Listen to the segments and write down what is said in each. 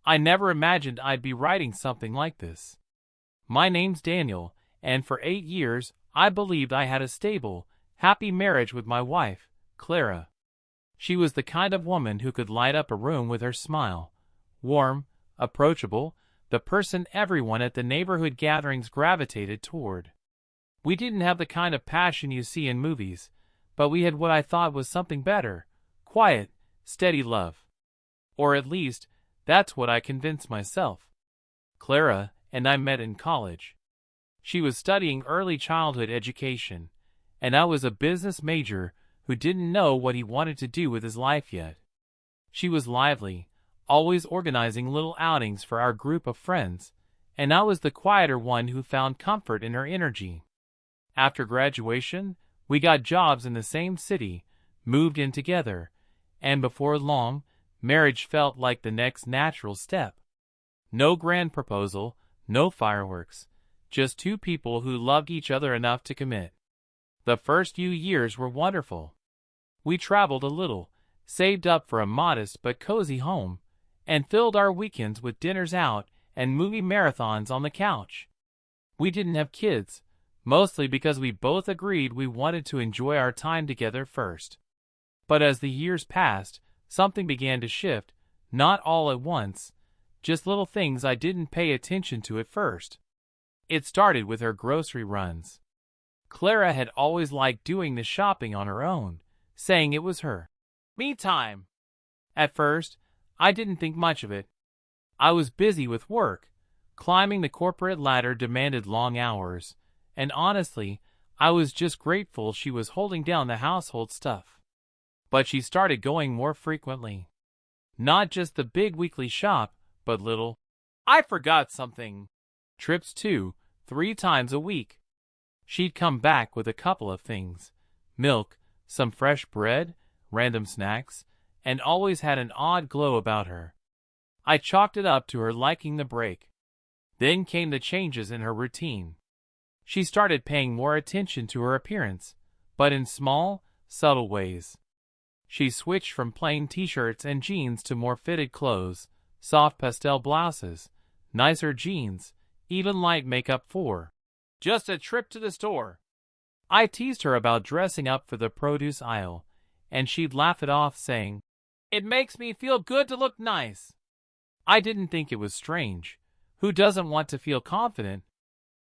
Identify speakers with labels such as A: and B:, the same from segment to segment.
A: I never imagined I'd be writing something like this. My name's Daniel, and for 8 years, I believed I had a stable, happy marriage with my wife, Clara. She was the kind of woman who could light up a room with her smile. Warm, approachable, the person everyone at the neighborhood gatherings gravitated toward. We didn't have the kind of passion you see in movies, but we had what I thought was something better: quiet, steady love. Or at least, that's what I convinced myself. Clara and I met in college. She was studying early childhood education, and I was a business major who didn't know what he wanted to do with his life yet. She was lively, always organizing little outings for our group of friends, and I was the quieter one who found comfort in her energy. After graduation, we got jobs in the same city, moved in together, and before long, marriage felt like the next natural step. No grand proposal, no fireworks, just two people who loved each other enough to commit. The first few years were wonderful. We traveled a little, saved up for a modest but cozy home, and filled our weekends with dinners out and movie marathons on the couch. We didn't have kids, mostly because we both agreed we wanted to enjoy our time together first. But as the years passed, something began to shift, not all at once, just little things I didn't pay attention to at first. It started with her grocery runs. Clara had always liked doing the shopping on her own, saying it was her me time. At first, I didn't think much of it. I was busy with work. Climbing the corporate ladder demanded long hours, and honestly, I was just grateful she was holding down the household stuff. But she started going more frequently. Not just the big weekly shop, but little "I forgot something" trips 2-3 times a week. She'd come back with a couple of things: milk, some fresh bread, random snacks, and always had an odd glow about her. I chalked it up to her liking the break. Then came the changes in her routine. She started paying more attention to her appearance, but in small, subtle ways. She switched from plain t-shirts and jeans to more fitted clothes, soft pastel blouses, nicer jeans, even light makeup for just a trip to the store. I teased her about dressing up for the produce aisle, and she'd laugh it off, saying, "It makes me feel good to look nice." I didn't think it was strange. Who doesn't want to feel confident?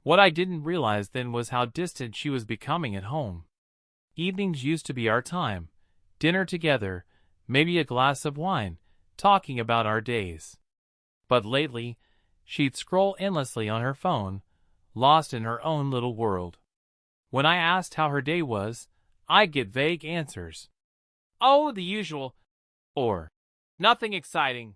A: What I didn't realize then was how distant she was becoming at home. Evenings used to be our time. Dinner together, maybe a glass of wine, talking about our days. But lately, she'd scroll endlessly on her phone, lost in her own little world. When I asked how her day was, I'd get vague answers. "Oh, the usual," or "nothing exciting."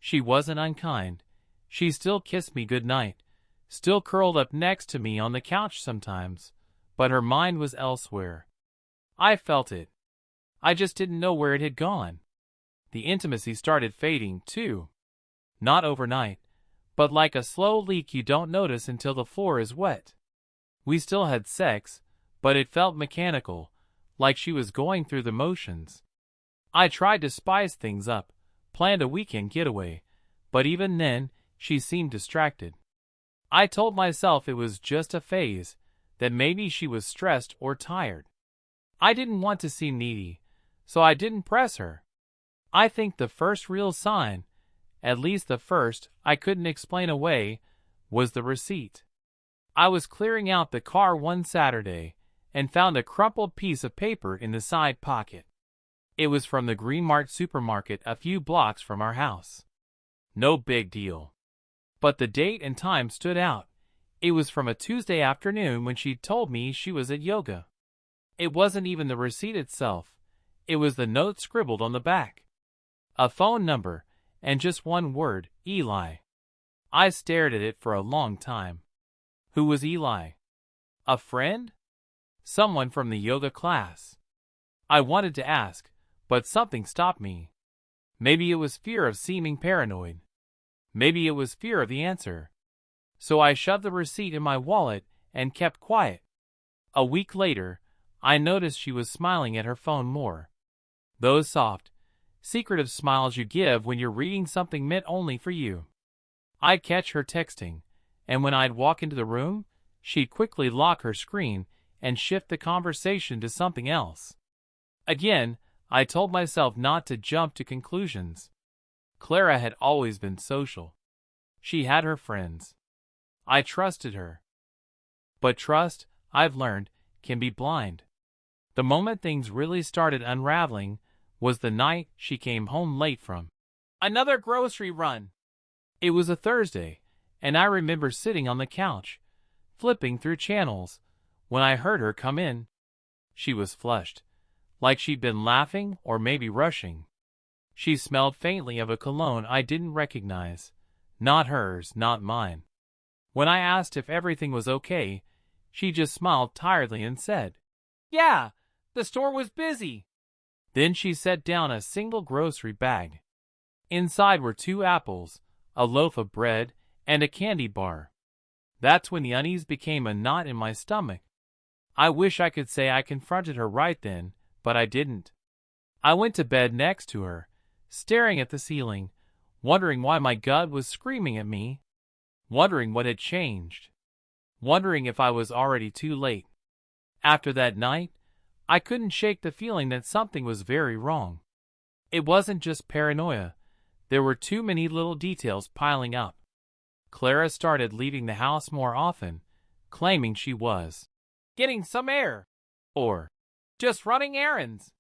A: She wasn't unkind. She still kissed me goodnight, still curled up next to me on the couch sometimes, but her mind was elsewhere. I felt it. I just didn't know where it had gone. The intimacy started fading, too. Not overnight, but like a slow leak you don't notice until the floor is wet. We still had sex, but it felt mechanical, like she was going through the motions. I tried to spice things up, planned a weekend getaway, but even then, she seemed distracted. I told myself it was just a phase, that maybe she was stressed or tired. I didn't want to seem needy, so I didn't press her. I think the first real sign, at least the first I couldn't explain away, was the receipt. I was clearing out the car one Saturday and found a crumpled piece of paper in the side pocket. It was from the Green Mart supermarket a few blocks from our house. No big deal. But the date and time stood out. It was from a Tuesday afternoon when she'd told me she was at yoga. It wasn't even the receipt itself. It was the note scribbled on the back. A phone number, and just one word: Eli. I stared at it for a long time. Who was Eli? A friend? Someone from the yoga class? I wanted to ask, but something stopped me. Maybe it was fear of seeming paranoid. Maybe it was fear of the answer. So I shoved the receipt in my wallet and kept quiet. A week later, I noticed she was smiling at her phone more. Those soft, secretive smiles you give when you're reading something meant only for you. I'd catch her texting, and when I'd walk into the room, she'd quickly lock her screen and shift the conversation to something else. Again, I told myself not to jump to conclusions. Clara had always been social. She had her friends. I trusted her. But trust, I've learned, can be blind. The moment things really started unraveling was the night she came home late from another grocery run. It was a Thursday, and I remember sitting on the couch, flipping through channels, when I heard her come in. She was flushed, like she'd been laughing or maybe rushing. She smelled faintly of a cologne I didn't recognize. Not hers, not mine. When I asked if everything was okay, she just smiled tiredly and said, "Yeah, the store was busy." Then she set down a single grocery bag. Inside were 2 apples, a loaf of bread, and a candy bar. That's when the unease became a knot in my stomach. I wish I could say I confronted her right then, but I didn't. I went to bed next to her, staring at the ceiling, wondering why my gut was screaming at me, wondering what had changed, wondering if I was already too late. After that night, I couldn't shake the feeling that something was very wrong. It wasn't just paranoia. There were too many little details piling up. Clara started leaving the house more often, claiming she was getting some air or just running errands.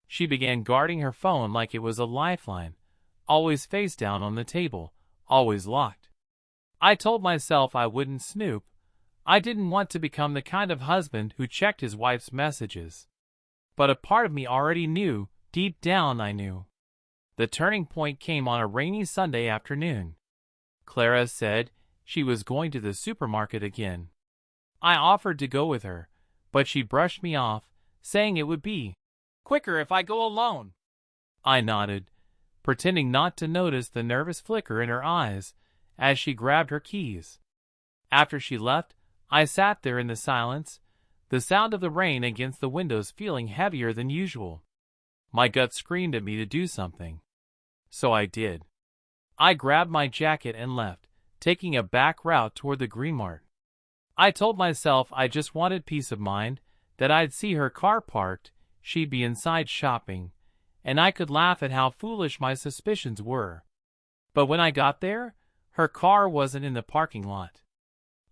A: She began guarding her phone like it was a lifeline, always face down on the table, always locked. I told myself I wouldn't snoop. I didn't want to become the kind of husband who checked his wife's messages. But a part of me already knew, deep down I knew. The turning point came on a rainy Sunday afternoon. Clara said she was going to the supermarket again. I offered to go with her, but she brushed me off, saying it would be quicker if I go alone. I nodded, pretending not to notice the nervous flicker in her eyes as she grabbed her keys. After she left, I sat there in the silence, the sound of the rain against the windows feeling heavier than usual. My gut screamed at me to do something. So I did. I grabbed my jacket and left, taking a back route toward the Green Mart. I told myself I just wanted peace of mind, that I'd see her car parked, she'd be inside shopping, and I could laugh at how foolish my suspicions were. But when I got there, her car wasn't in the parking lot.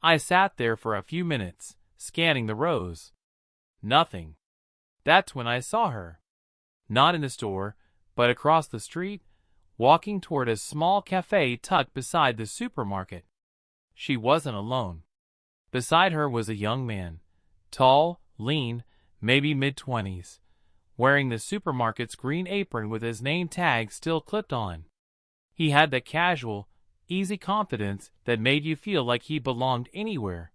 A: I sat there for a few minutes, scanning the rows. Nothing. That's when I saw her. Not in the store, but across the street, walking toward a small cafe tucked beside the supermarket. She wasn't alone. Beside her was a young man, tall, lean, maybe mid-20s, wearing the supermarket's green apron with his name tag still clipped on. He had the casual, easy confidence that made you feel like he belonged anywhere.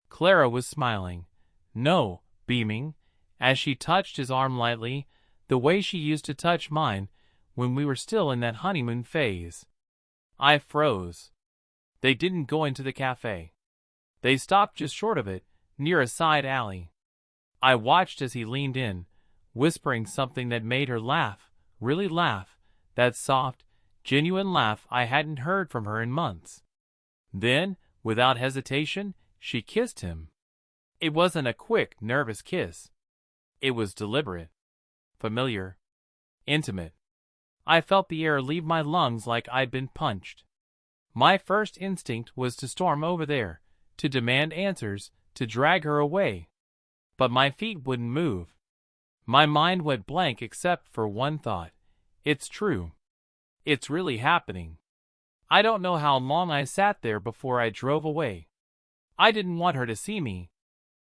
A: Clara was smiling, no, beaming, as she touched his arm lightly, the way she used to touch mine when we were still in that honeymoon phase. I froze. They didn't go into the cafe. They stopped just short of it, near a side alley. I watched as he leaned in, whispering something that made her laugh, really laugh, that soft, genuine laugh I hadn't heard from her in months. Then, without hesitation, she kissed him. It wasn't a quick, nervous kiss. It was deliberate, familiar, intimate. I felt the air leave my lungs like I'd been punched. My first instinct was to storm over there, to demand answers, to drag her away. But my feet wouldn't move. My mind went blank except for one thought. It's true. It's really happening. I don't know how long I sat there before I drove away. I didn't want her to see me.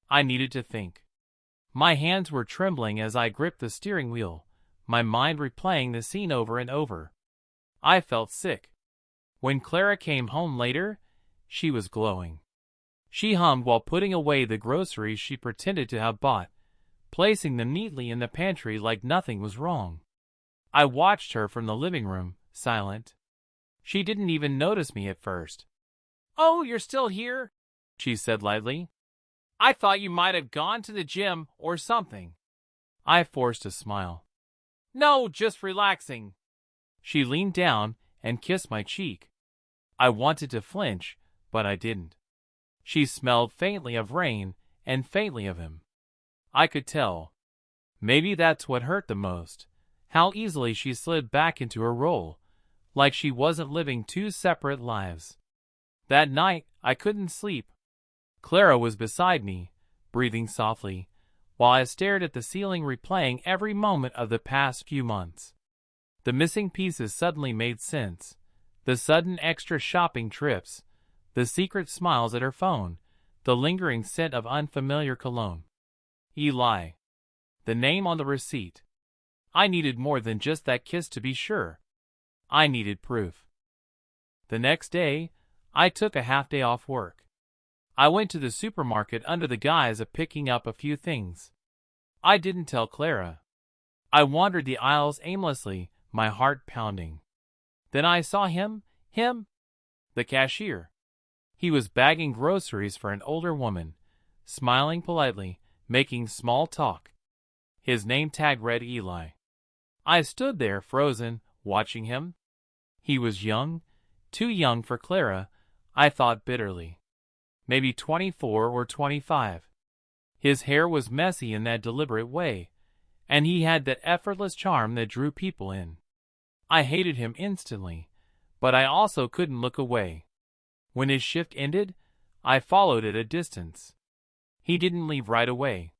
A: I needed to think. My hands were trembling as I gripped the steering wheel, my mind replaying the scene over and over. I felt sick. When Clara came home later, she was glowing. She hummed while putting away the groceries she pretended to have bought, placing them neatly in the pantry like nothing was wrong. I watched her from the living room, silent. She didn't even notice me at first. "Oh, you're still here?" she said lightly. "I thought you might have gone to the gym or something." I forced a smile. No, just relaxing. She leaned down and kissed my cheek. I wanted to flinch, but I didn't. She smelled faintly of rain and faintly of him. I could tell. Maybe that's what hurt the most, how easily she slid back into her role, like she wasn't living two separate lives. That night, I couldn't sleep. Clara was beside me, breathing softly, while I stared at the ceiling replaying every moment of the past few months. The missing pieces suddenly made sense. The sudden extra shopping trips, the secret smiles at her phone, the lingering scent of unfamiliar cologne. Eli. The name on the receipt. I needed more than just that kiss to be sure. I needed proof. The next day, I took a half day off work. I went to the supermarket under the guise of picking up a few things. I didn't tell Clara. I wandered the aisles aimlessly, my heart pounding. Then I saw him, the cashier. He was bagging groceries for an older woman, smiling politely, making small talk. His name tag read Eli. I stood there frozen, watching him. He was young, too young for Clara, I thought bitterly. Maybe 24 or 25. His hair was messy in that deliberate way, and he had that effortless charm that drew people in. I hated him instantly, but I also couldn't look away. When his shift ended, I followed at a distance. He didn't leave right away.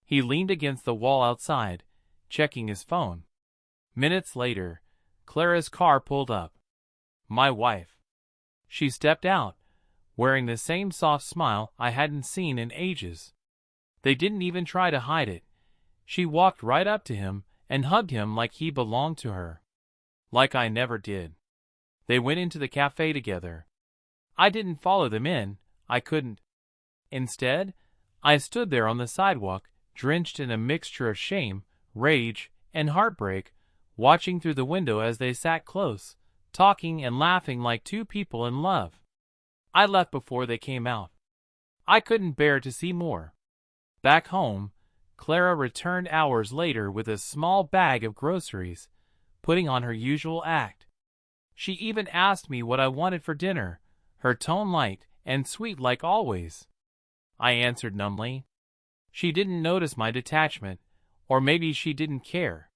A: He leaned against the wall outside, checking his phone. Minutes later, Clara's car pulled up. My wife. She stepped out, wearing the same soft smile I hadn't seen in ages. They didn't even try to hide it. She walked right up to him and hugged him like he belonged to her. Like I never did. They went into the cafe together. I didn't follow them in, I couldn't. Instead, I stood there on the sidewalk, drenched in a mixture of shame, rage, and heartbreak, watching through the window as they sat close, talking and laughing like two people in love. I left before they came out. I couldn't bear to see more. Back home, Clara returned hours later with a small bag of groceries, putting on her usual act. She even asked me what I wanted for dinner, her tone light and sweet like always. I answered numbly. She didn't notice my detachment, or maybe she didn't care.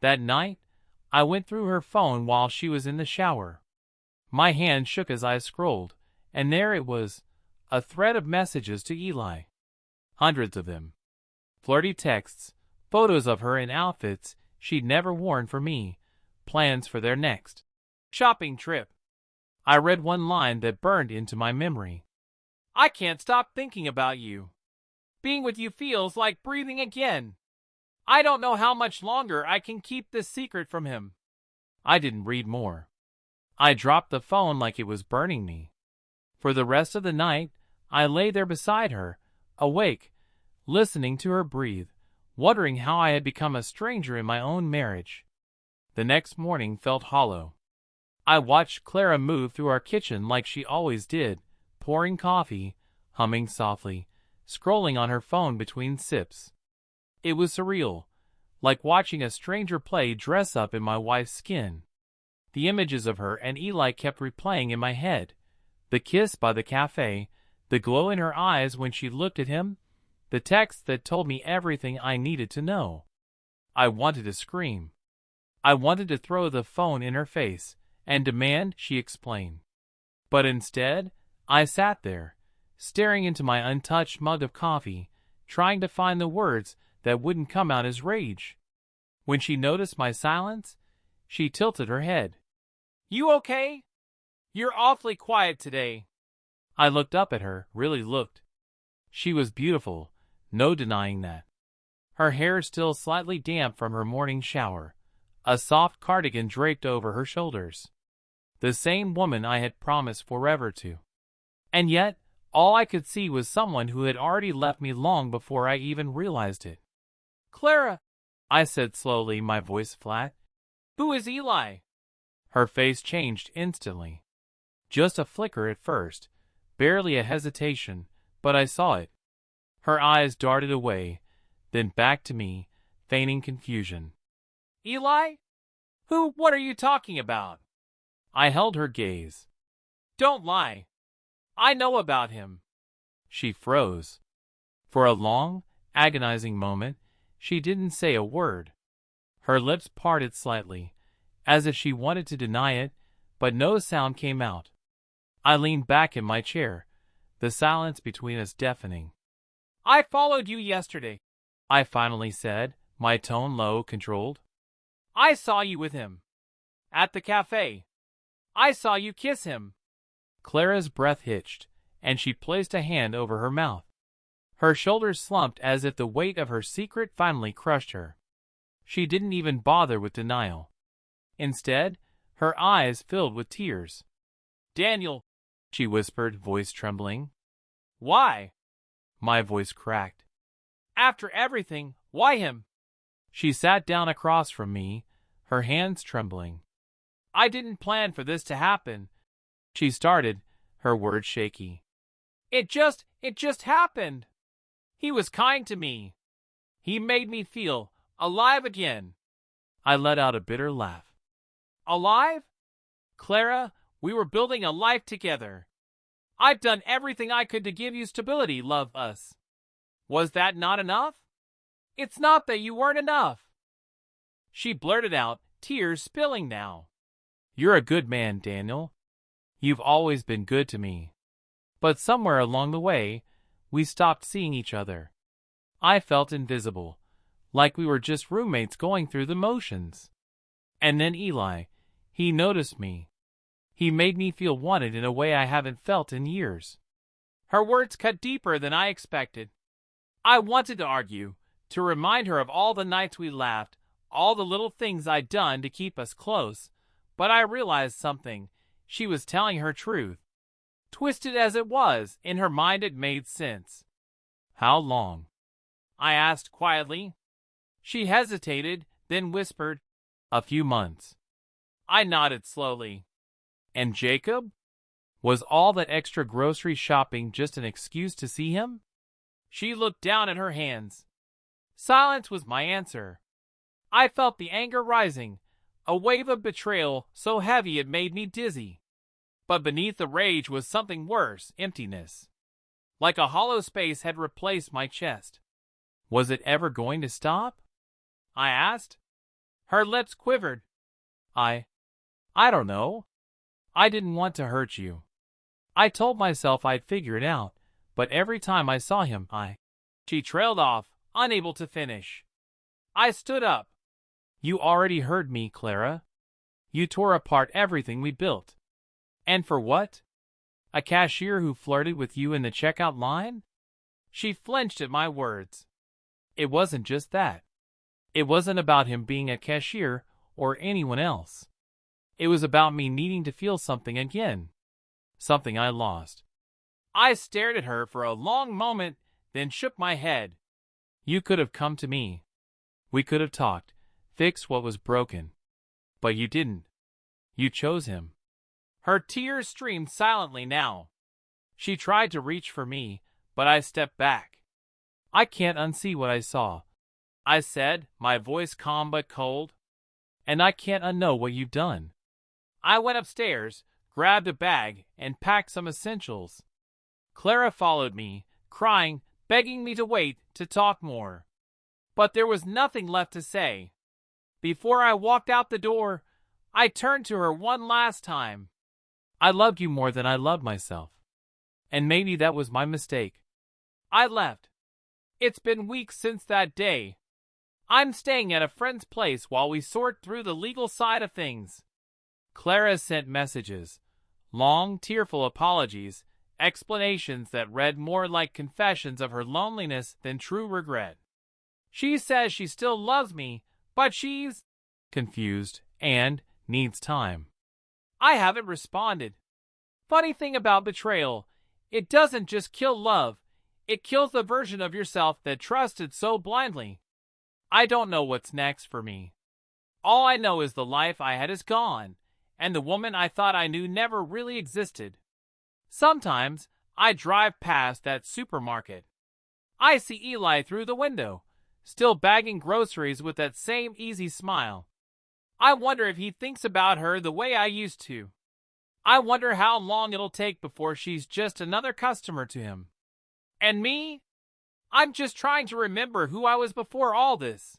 A: That night, I went through her phone while she was in the shower. My hand shook as I scrolled, and there it was, a thread of messages to Eli. Hundreds of them. Flirty texts, photos of her in outfits she'd never worn for me, plans for their next shopping trip. I read one line that burned into my memory. I can't stop thinking about you. Being with you feels like breathing again. I don't know how much longer I can keep this secret from him. I didn't read more. I dropped the phone like it was burning me. For the rest of the night, I lay there beside her, awake, listening to her breathe, wondering how I had become a stranger in my own marriage. The next morning felt hollow. I watched Clara move through our kitchen like she always did, pouring coffee, humming softly, scrolling on her phone between sips. It was surreal, like watching a stranger play dress up in my wife's skin. The images of her and Eli kept replaying in my head. The kiss by the cafe, the glow in her eyes when she looked at him, the text that told me everything I needed to know. I wanted to scream. I wanted to throw the phone in her face and demand she explain. But instead, I sat there, staring into my untouched mug of coffee, trying to find the words that wouldn't come out as rage. When she noticed my silence, she tilted her head. You okay? You're awfully quiet today. I looked up at her, really looked. She was beautiful, no denying that. Her hair still slightly damp from her morning shower, a soft cardigan draped over her shoulders. The same woman I had promised forever to. And yet, all I could see was someone who had already left me long before I even realized it. Clara, I said slowly, my voice flat. Who is Eli? Her face changed instantly. Just a flicker at first, barely a hesitation, but I saw it. Her eyes darted away, then back to me, feigning confusion. Eli? What are you talking about? I held her gaze. Don't lie. I know about him. She froze. For a long, agonizing moment, she didn't say a word. Her lips parted slightly, as if she wanted to deny it, but no sound came out. I leaned back in my chair, the silence between us deafening. I followed you yesterday, I finally said, my tone low, controlled. I saw you with him. At the cafe. I saw you kiss him. Clara's breath hitched, and she placed a hand over her mouth. Her shoulders slumped as if the weight of her secret finally crushed her. She didn't even bother with denial. Instead, her eyes filled with tears. Daniel, she whispered, voice trembling. Why? My voice cracked. After everything, why him? She sat down across from me, her hands trembling. I didn't plan for this to happen, she started, her words shaky. It just happened. He was kind to me. He made me feel alive again. I let out a bitter laugh. Alive? Clara, we were building a life together. I've done everything I could to give you stability, love us. Was that not enough? It's not that you weren't enough. She blurted out, tears spilling now. You're a good man, Daniel. You've always been good to me. But somewhere along the way, we stopped seeing each other. I felt invisible, like we were just roommates going through the motions. And then Eli, he noticed me. He made me feel wanted in a way I haven't felt in years. Her words cut deeper than I expected. I wanted to argue, to remind her of all the nights we laughed, all the little things I'd done to keep us close, but I realized something. She was telling her truth. Twisted as it was, in her mind it made sense. How long? I asked quietly. She hesitated, then whispered, a few months. I nodded slowly. And Jacob? Was all that extra grocery shopping just an excuse to see him? She looked down at her hands. Silence was my answer. I felt the anger rising, a wave of betrayal so heavy it made me dizzy. But beneath the rage was something worse, emptiness. Like a hollow space had replaced my chest. Was it ever going to stop? I asked. Her lips quivered. I don't know. I didn't want to hurt you. I told myself I'd figure it out, but every time I saw him, She trailed off, unable to finish. I stood up. You already heard me, Clara. You tore apart everything we built. And for what? A cashier who flirted with you in the checkout line? She flinched at my words. It wasn't just that. It wasn't about him being a cashier or anyone else. It was about me needing to feel something again. Something I lost. I stared at her for a long moment, then shook my head. You could have come to me. We could have talked, fixed what was broken. But you didn't. You chose him. Her tears streamed silently now. She tried to reach for me, but I stepped back. I can't unsee what I saw, I said, my voice calm but cold. And I can't unknow what you've done. I went upstairs, grabbed a bag, and packed some essentials. Clara followed me, crying, begging me to wait, to talk more. But there was nothing left to say. Before I walked out the door, I turned to her one last time. I loved you more than I loved myself. And maybe that was my mistake. I left. It's been weeks since that day. I'm staying at a friend's place while we sort through the legal side of things. Clara sent messages, long, tearful apologies, explanations that read more like confessions of her loneliness than true regret. She says she still loves me, but she's confused and needs time. I haven't responded. Funny thing about betrayal, it doesn't just kill love, it kills the version of yourself that trusted so blindly. I don't know what's next for me. All I know is the life I had is gone, and the woman I thought I knew never really existed. Sometimes I drive past that supermarket. I see Eli through the window, still bagging groceries with that same easy smile. I wonder if he thinks about her the way I used to. I wonder how long it'll take before she's just another customer to him. And me? I'm just trying to remember who I was before all this.